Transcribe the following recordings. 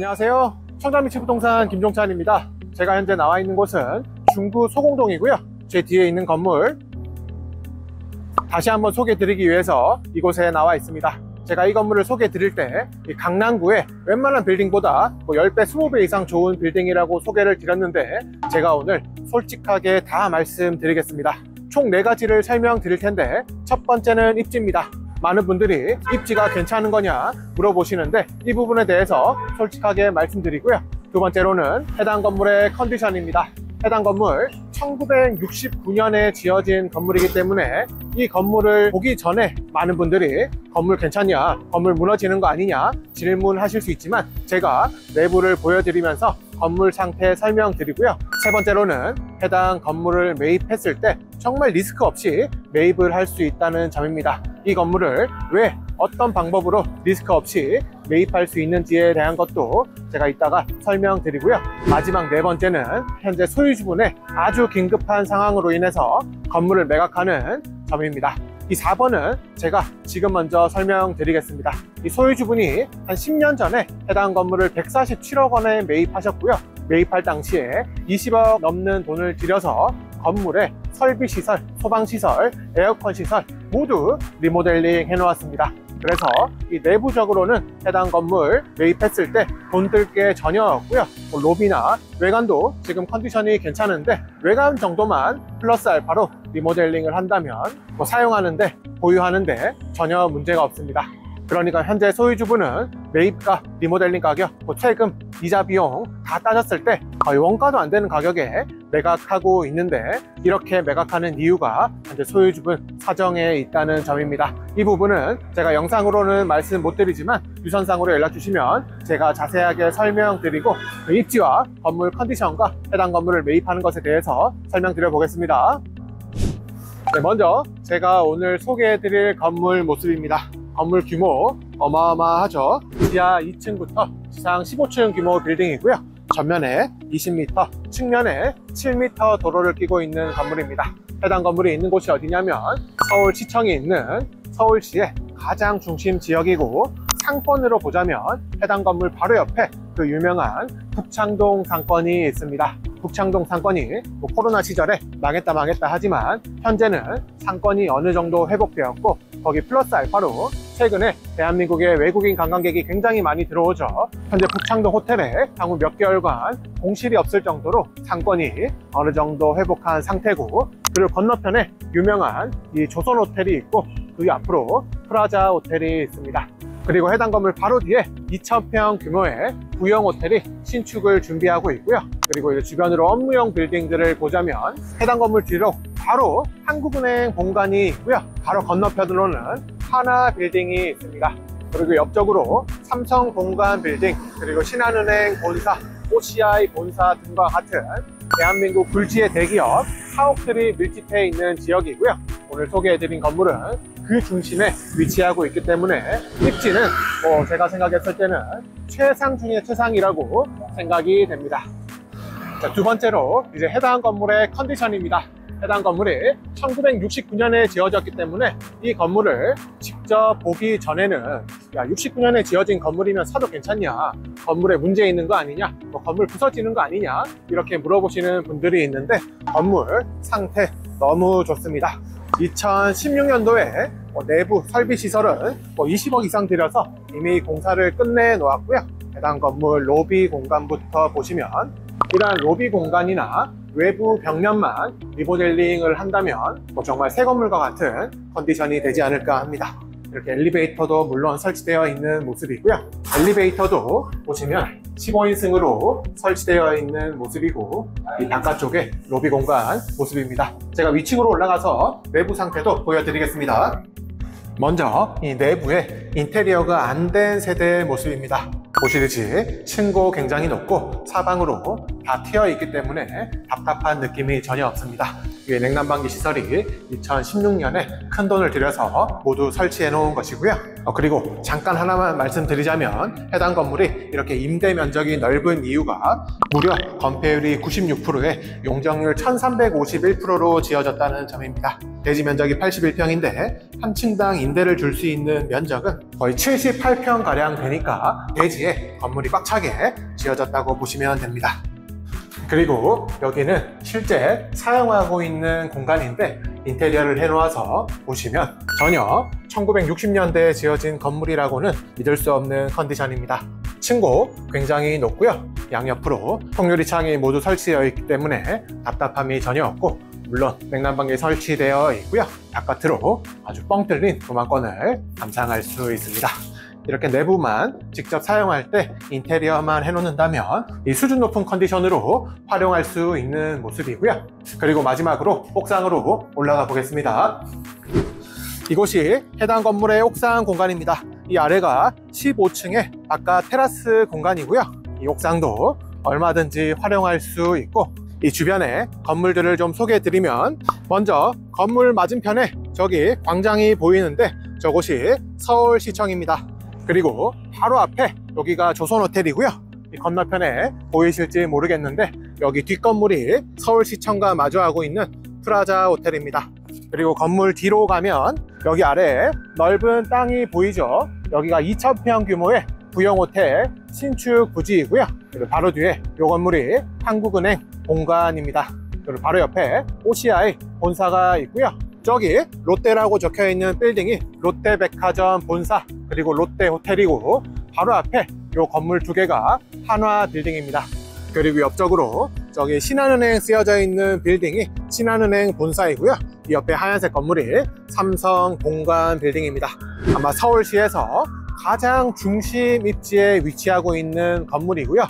안녕하세요. 청담미치부동산 김종찬입니다. 제가 현재 나와 있는 곳은 중구 소공동이고요. 제 뒤에 있는 건물 다시 한번 소개해 드리기 위해서 이곳에 나와 있습니다. 제가 이 건물을 소개해 드릴 때 강남구에 웬만한 빌딩보다 10배, 20배 이상 좋은 빌딩이라고 소개를 드렸는데, 제가 오늘 솔직하게 다 말씀드리겠습니다. 총 4가지를 설명드릴 텐데, 첫 번째는 입지입니다. 많은 분들이 입지가 괜찮은 거냐 물어보시는데, 이 부분에 대해서 솔직하게 말씀드리고요. 두 번째로는 해당 건물의 컨디션입니다. 해당 건물 1969년에 지어진 건물이기 때문에 이 건물을 보기 전에 많은 분들이 건물 괜찮냐, 건물 무너지는 거 아니냐 질문하실 수 있지만, 제가 내부를 보여드리면서 건물 상태 설명드리고요. 세 번째로는 해당 건물을 매입했을 때 정말 리스크 없이 매입을 할 수 있다는 점입니다. 이 건물을 왜 어떤 방법으로 리스크 없이 매입할 수 있는지에 대한 것도 제가 이따가 설명드리고요. 마지막 4번째는 현재 소유주분의 아주 긴급한 상황으로 인해서 건물을 매각하는 점입니다. 이 4번은 제가 지금 먼저 설명드리겠습니다. 이 소유주분이 한 10년 전에 해당 건물을 147억 원에 매입하셨고요. 매입할 당시에 20억 넘는 돈을 들여서 건물에 설비시설, 소방시설, 에어컨시설 모두 리모델링 해놓았습니다. 그래서 이 내부적으로는 해당 건물 매입했을 때 돈 들 게 전혀 없고요. 로비나 외관도 지금 컨디션이 괜찮은데, 외관 정도만 플러스 알파로 리모델링을 한다면 사용하는데, 보유하는데 전혀 문제가 없습니다. 그러니까 현재 소유주분은 매입가, 리모델링 가격, 세금, 이자 비용 다 따졌을 때 거의 원가도 안 되는 가격에 매각하고 있는데, 이렇게 매각하는 이유가 현재 소유주분 사정에 있다는 점입니다. 이 부분은 제가 영상으로는 말씀 못 드리지만 유선상으로 연락 주시면 제가 자세하게 설명드리고, 입지와 건물 컨디션과 해당 건물을 매입하는 것에 대해서 설명드려 보겠습니다. 네, 먼저 제가 오늘 소개해 드릴 건물 모습입니다. 건물 규모 어마어마하죠. 지하 2층부터 지상 15층 규모 빌딩이고요. 전면에 20m, 측면에 7m 도로를 끼고 있는 건물입니다. 해당 건물이 있는 곳이 어디냐면 서울시청이 있는 서울시의 가장 중심 지역이고, 상권으로 보자면 해당 건물 바로 옆에 그 유명한 북창동 상권이 있습니다. 북창동 상권이 코로나 시절에 망했다 하지만 현재는 상권이 어느 정도 회복되었고, 거기 플러스 알파로 최근에 대한민국의 외국인 관광객이 굉장히 많이 들어오죠. 현재 북창동 호텔에 향후 몇 개월간 공실이 없을 정도로 상권이 어느 정도 회복한 상태고, 그리고 건너편에 유명한 이 조선 호텔이 있고, 그 앞으로 프라자 호텔이 있습니다. 그리고 해당 건물 바로 뒤에 2,000평 규모의 구형 호텔이 신축을 준비하고 있고요. 그리고 이제 주변으로 업무용 빌딩들을 보자면 해당 건물 뒤로 바로 한국은행 본관이 있고요. 바로 건너편으로는 하나 빌딩이 있습니다. 그리고 옆쪽으로 삼성 본관 빌딩, 그리고 신한은행 본사, OCI 본사 등과 같은 대한민국 굴지의 대기업 사옥들이 밀집해 있는 지역이고요. 오늘 소개해드린 건물은 그 중심에 위치하고 있기 때문에 입지는 제가 생각했을 때는 최상 중의 최상이라고 생각이 됩니다. 자, 두 번째로 이제 해당 건물의 컨디션입니다. 해당 건물이 1969년에 지어졌기 때문에 이 건물을 직접 보기 전에는 69년에 지어진 건물이면 사도 괜찮냐, 건물에 문제 있는 거 아니냐, 건물 부서지는 거 아니냐 이렇게 물어보시는 분들이 있는데, 건물 상태 너무 좋습니다. 2016년도에 내부 설비 시설은 20억 이상 들여서 이미 공사를 끝내 놓았고요. 해당 건물 로비 공간부터 보시면 이러한 로비 공간이나 외부 벽면만 리모델링을 한다면 정말 새 건물과 같은 컨디션이 되지 않을까 합니다. 이렇게 엘리베이터도 물론 설치되어 있는 모습이고요. 엘리베이터도 보시면 15인승으로 설치되어 있는 모습이고, 이 바깥쪽에 로비 공간 모습입니다. 제가 위층으로 올라가서 내부 상태도 보여드리겠습니다. 먼저 이 내부의 인테리어가 안 된 세대의 모습입니다. 보시듯이 층고 굉장히 높고 사방으로 다 트여 있기 때문에 답답한 느낌이 전혀 없습니다. 위에 냉난방기 시설이 2016년에 큰 돈을 들여서 모두 설치해 놓은 것이고요. 그리고 잠깐 하나만 말씀드리자면 해당 건물이 이렇게 임대 면적이 넓은 이유가 무려 건폐율이 96%에 용적률 1351%로 지어졌다는 점입니다. 대지 면적이 81평인데 한 층당 임대를 줄 수 있는 면적은 거의 78평가량 되니까 대지에 건물이 꽉 차게 지어졌다고 보시면 됩니다. 그리고 여기는 실제 사용하고 있는 공간인데 인테리어를 해놓아서 보시면 전혀 1960년대에 지어진 건물이라고는 믿을 수 없는 컨디션입니다. 층고 굉장히 높고요. 양옆으로 통유리창이 모두 설치되어 있기 때문에 답답함이 전혀 없고, 물론 냉난방기 설치되어 있고요. 바깥으로 아주 뻥 뚫린 도망권을 감상할 수 있습니다. 이렇게 내부만 직접 사용할 때 인테리어만 해놓는다면 이 수준 높은 컨디션으로 활용할 수 있는 모습이고요. 그리고 마지막으로 옥상으로 올라가 보겠습니다. 이곳이 해당 건물의 옥상 공간입니다. 이 아래가 15층의 바깥 테라스 공간이고요. 이 옥상도 얼마든지 활용할 수 있고, 이 주변의 건물들을 좀 소개해 드리면, 먼저 건물 맞은편에 저기 광장이 보이는데 저곳이 서울시청입니다. 그리고 바로 앞에 여기가 조선호텔이고요. 이 건너편에 보이실지 모르겠는데 여기 뒷건물이 서울시청과 마주하고 있는 프라자 호텔입니다. 그리고 건물 뒤로 가면 여기 아래에 넓은 땅이 보이죠. 여기가 2000평 규모의 부영호텔 신축 부지이고요. 그리고 바로 뒤에 이 건물이 한국은행 본관입니다. 그리고 바로 옆에 OCI 본사가 있고요. 저기 롯데라고 적혀 있는 빌딩이 롯데백화점 본사, 그리고 롯데호텔이고, 바로 앞에 이 건물 두 개가 한화 빌딩입니다. 그리고 옆쪽으로 저기 신한은행 쓰여져 있는 빌딩이 신한은행 본사이고요. 이 옆에 하얀색 건물이 삼성 본관 빌딩입니다. 아마 서울시에서 가장 중심 입지에 위치하고 있는 건물이고요.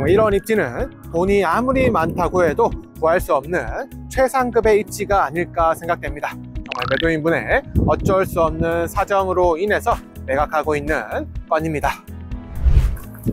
이런 입지는 돈이 아무리 많다고 해도 구할 수 없는 최상급의 입지가 아닐까 생각됩니다. 정말 매도인분의 어쩔 수 없는 사정으로 인해서 매각하고 있는 건입니다.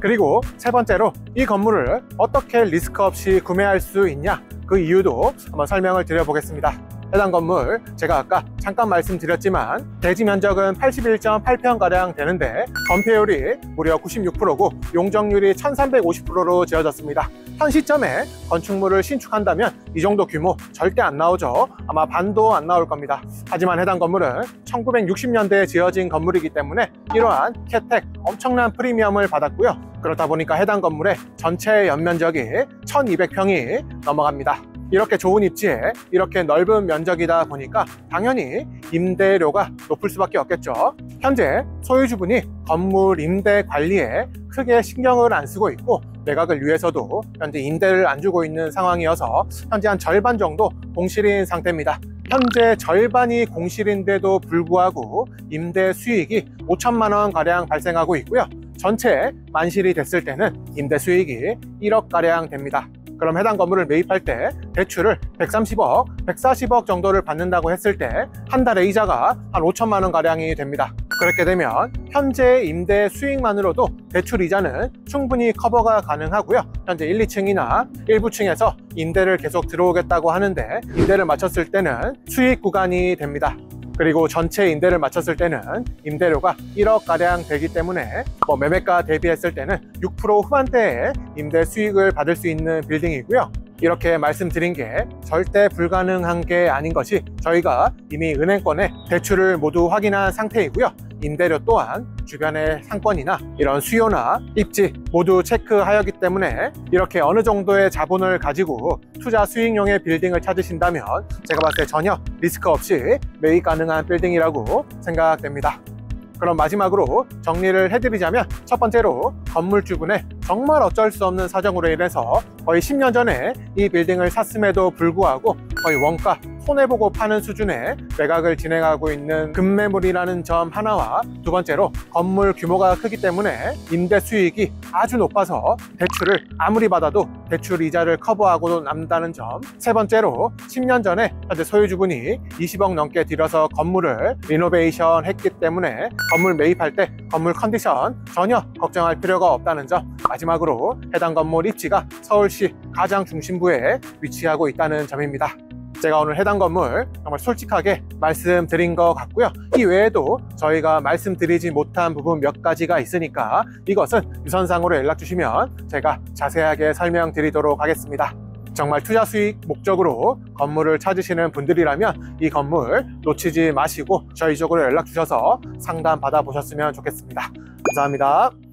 그리고 세 번째로 이 건물을 어떻게 리스크 없이 구매할 수 있냐, 그 이유도 한번 설명을 드려보겠습니다. 해당 건물 제가 아까 잠깐 말씀드렸지만 대지 면적은 81.8평가량 되는데 건폐율이 무려 96%고 용적률이 1350%로 지어졌습니다. 현 시점에 건축물을 신축한다면 이 정도 규모 절대 안 나오죠. 아마 반도 안 나올 겁니다. 하지만 해당 건물은 1960년대에 지어진 건물이기 때문에 이러한 혜택, 엄청난 프리미엄을 받았고요. 그렇다 보니까 해당 건물의 전체 연면적이 1200평이 넘어갑니다. 이렇게 좋은 입지에 이렇게 넓은 면적이다 보니까 당연히 임대료가 높을 수밖에 없겠죠. 현재 소유주분이 건물 임대 관리에 크게 신경을 안 쓰고 있고, 매각을 위해서도 현재 임대를 안 주고 있는 상황이어서 현재 한 절반 정도 공실인 상태입니다. 현재 절반이 공실인데도 불구하고 임대 수익이 5천만 원 가량 발생하고 있고요. 전체 만실이 됐을 때는 임대 수익이 1억 가량 됩니다. 그럼 해당 건물을 매입할 때 대출을 130억, 140억 정도를 받는다고 했을 때 한 달에 이자가 한 5천만 원 가량이 됩니다. 그렇게 되면 현재 임대 수익만으로도 대출 이자는 충분히 커버가 가능하고요. 현재 1, 2층이나 일부 층에서 임대를 계속 들어오겠다고 하는데 임대를 마쳤을 때는 수익 구간이 됩니다. 그리고 전체 임대를 마쳤을 때는 임대료가 1억 가량 되기 때문에 매매가 대비했을 때는 6% 후반대의 임대 수익을 받을 수 있는 빌딩이고요. 이렇게 말씀드린 게 절대 불가능한 게 아닌 것이, 저희가 이미 은행권에 대출을 모두 확인한 상태이고요. 임대료 또한 주변의 상권이나 이런 수요나 입지 모두 체크하였기 때문에 이렇게 어느 정도의 자본을 가지고 투자 수익용의 빌딩을 찾으신다면 제가 봤을 때 전혀 리스크 없이 매입 가능한 빌딩이라고 생각됩니다. 그럼 마지막으로 정리를 해드리자면, 첫 번째로 건물주분의 정말 어쩔 수 없는 사정으로 인해서 거의 10년 전에 이 빌딩을 샀음에도 불구하고 거의 원가 손해보고 파는 수준의 매각을 진행하고 있는 급매물이라는 점 하나와, 두 번째로 건물 규모가 크기 때문에 임대 수익이 아주 높아서 대출을 아무리 받아도 대출 이자를 커버하고 남다는 점, 세 번째로 10년 전에 현재 소유주분이 20억 넘게 들여서 건물을 리노베이션 했기 때문에 건물 매입할 때 건물 컨디션 전혀 걱정할 필요가 없다는 점, 마지막으로 해당 건물 입지가 서울시 가장 중심부에 위치하고 있다는 점입니다. 제가 오늘 해당 건물 정말 솔직하게 말씀드린 것 같고요. 이 외에도 저희가 말씀드리지 못한 부분 몇 가지가 있으니까 이것은 유선상으로 연락 주시면 제가 자세하게 설명드리도록 하겠습니다. 정말 투자 수익 목적으로 건물을 찾으시는 분들이라면 이 건물 놓치지 마시고 저희 쪽으로 연락 주셔서 상담 받아보셨으면 좋겠습니다. 감사합니다.